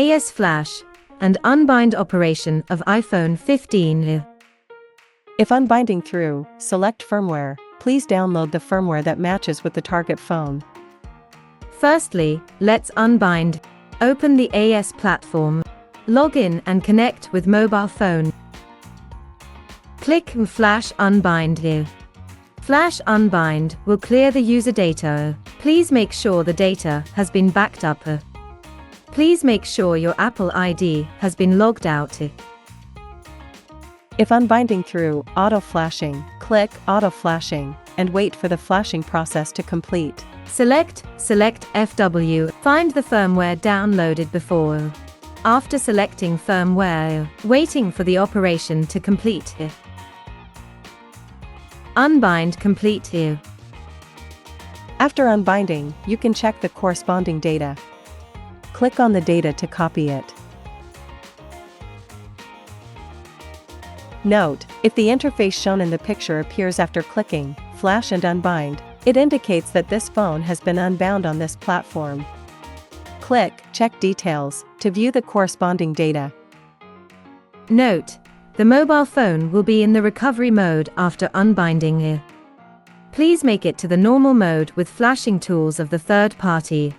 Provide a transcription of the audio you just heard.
AS flash and unbind operation of iPhone 15. If unbinding through, select firmware. Please download the firmware that matches with the target phone. Firstly, let's unbind. Open the AS platform. Log in and connect with mobile phone. Click Flash Unbind here. Flash Unbind will clear the user data. Please make sure the data has been backed up. Please make sure your Apple ID has been logged out. If unbinding through, auto flashing, click Auto Flashing, and wait for the flashing process to complete. Select FW. Find the firmware downloaded before. After selecting firmware, waiting for the operation to complete. Unbind complete here. After unbinding, you can check the corresponding data. Click on the data to copy it. Note, if the interface shown in the picture appears after clicking Flash and Unbind, it indicates that this phone has been unbound on this platform. Click Check Details to view the corresponding data. Note, the mobile phone will be in the recovery mode after unbinding here. Please make it to the normal mode with flashing tools of the third party.